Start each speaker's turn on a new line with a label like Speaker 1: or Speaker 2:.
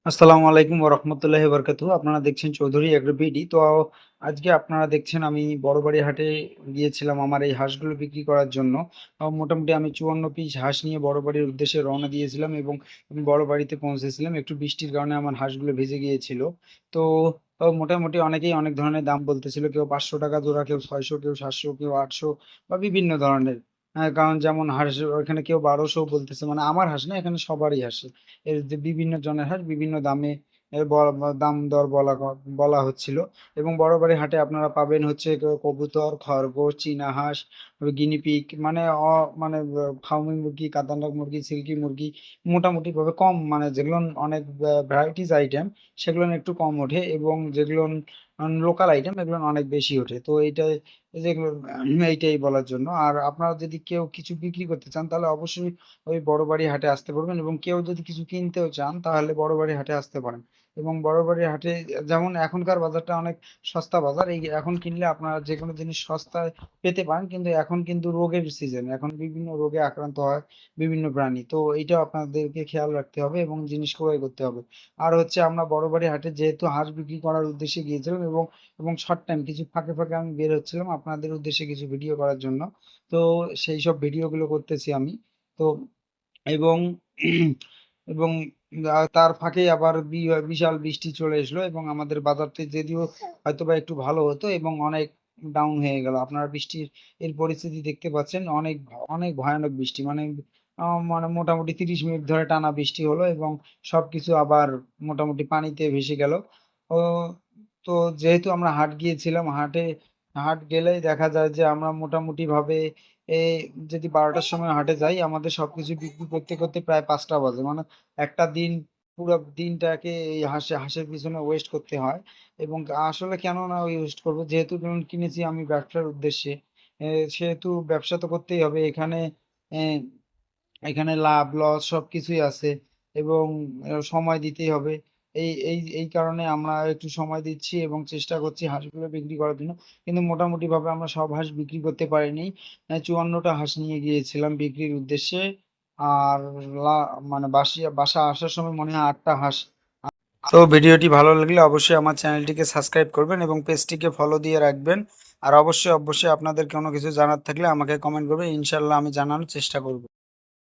Speaker 1: আসসালামু আলাইকুম ওয়া রাহমাতুল্লাহি ওয়া বারাকাতুহু। আপনারা দেখছেন চৌধুরী এগ্রো বিডি। তো আজকে আপনারা দেখছেন আমি বড়বাড়ি হাটে গিয়েছিলাম আমার এই হাঁসগুলো বিক্রি করার জন্য। মোটামুটি আমি ৫৪ পিস হাঁস নিয়ে বড়বাড়ির উদ্দেশ্যে রওনা দিয়েছিলাম এবং আমি বড়বাড়িতে পৌঁছেছিলাম। একটু বৃষ্টির কারণে আমার হাঁসগুলো ভিজে গিয়েছিল। তো মোটামুটি অনেকেই অনেক ধরনের দাম বলতেছিল। কেউ ৳৫০০ জোড়া, কেউ ৬০০, কেউ ৭০০, কেউ ৮০০ বা বিভিন্ন ধরনের। কারণ যেমন হাঁস ওখানে কেউ ১২০০ বলতেছে। মানে আমার হাঁস না, এখানে সবারই হাঁস। এর যে বিভিন্ন জনের হাঁস বিভিন্ন দামে এ দাম দর বলা হচ্ছিল এবং বড়বাড়ি হাটে আপনারা পাবেন হচ্ছে কবুতর, খরগোশ, চীনা হাঁস, গিনিপিগ মানে মানে ফার্মি মুরগি, কাতারনাক মুরগি, সিল্কি মুরগি মোটামুটিভাবে কম, মানে যেগুলো অনেক ভ্যারাইটিস আইটেম সেগুলো একটু কম ওঠে এবং যেগুলো লোকাল আইটেম এগুলো অনেক বেশি ওঠে। তো যেগুলো এইটাই বলার জন্য। আর আপনারা যদি কেউ কিছু বিক্রি করতে চান তাহলে অবশ্যই ওই বড়বাড়ি হাটে আসতে পারবেন এবং কেউ যদি কিছু কিনতেও চান তাহলে বড়বাড়ি হাটে আসতে পারেন। এবং বড়বাড়ি হাটে যেমন এখনকার বাজারটা অনেক সস্তা বাজার, এই এখন কিনলে আপনারা যে কোনো জিনিস সস্তায় পেতে পারেন, কিন্তু এখন কিন্তু রোগের সিজন, এখন বিভিন্ন রোগে আক্রান্ত হয় বিভিন্ন প্রাণী। তো এইটাও আপনাদেরকে খেয়াল রাখতে হবে এবং জিনিস ক্রয় করতে হবে। আর হচ্ছে আমরা বড়বাড়ি হাটে যেহেতু হাঁস বিক্রি করার উদ্দেশ্যে গিয়েছিলাম এবং শর্ট টাইম কিছু ফাঁকে ফাঁকে আমি বের হচ্ছিলাম আপনাদের উদ্দেশ্যে কিছু ভিডিও করার জন্য। তো সেই সব ভিডিওগুলো করতেছি আমি। তো এবং এবং তার ফাঁকেই আবার বিশাল বৃষ্টি চলে এসলো এবং আমাদের বাজারটি যদিও হয়তোবা একটু ভালো হতো এবং অনেক ডাউন হয়ে গেল। আপনারা বৃষ্টির এর পরিস্থিতি দেখতে পাচ্ছেন, অনেক অনেক ভয়ানক বৃষ্টি, মানে মানে মোটামুটি ৩০ মিনিট ধরে টানা বৃষ্টি হলো এবং সবকিছু আবার মোটামুটি পানিতে ভেসে গেল। ও তো যেহেতু আমরা হাট গিয়েছিলাম, হাট গেলেই দেখা যায় যে আমরা মোটামুটি ভাবে এ যদি ১২টার সময় হাটে যাই আমাদের সবকিছু বিক্রি করতে করতে প্রায় ৫টা বাজে। মানে একটা দিন, পুরো দিনটাকে এই হাঁসের পিছনে ওয়েস্ট করতে হয় এবং আসলে কেন না ওয়েস্ট করবো, যেহেতু ধরুন কিনেছি আমি ব্যবসার উদ্দেশ্যে, সেহেতু ব্যবসা তো করতেই হবে। এখানে এখানে লাভ লস সবকিছুই আছে এবং সময় দিতেই হবে। এই কারণে আমরা একটু সময় দিচ্ছি এবং চেষ্টা করছি হাঁসগুলো বিক্রি করার জন্য। কিন্তু মোটামুটিভাবে আমরা সব হাঁস বিক্রি করতে পারিনি। ৫৪টা হাঁস নিয়ে গিয়েছিলাম বিক্রির উদ্দেশ্যে। আর লা মানে বাসা আসার সময় মনে হয় ৮টা হাঁস। তো ভিডিওটি ভালো লাগলে অবশ্যই আমার চ্যানেলটিকে সাবস্ক্রাইব করবেন এবং পেজটিকে ফলো দিয়ে রাখবেন। আর অবশ্যই আপনাদের কোনো কিছু জানার থাকলে আমাকে কমেন্ট করবেন। ইনশাআল্লাহ আমি জানানোর চেষ্টা করব।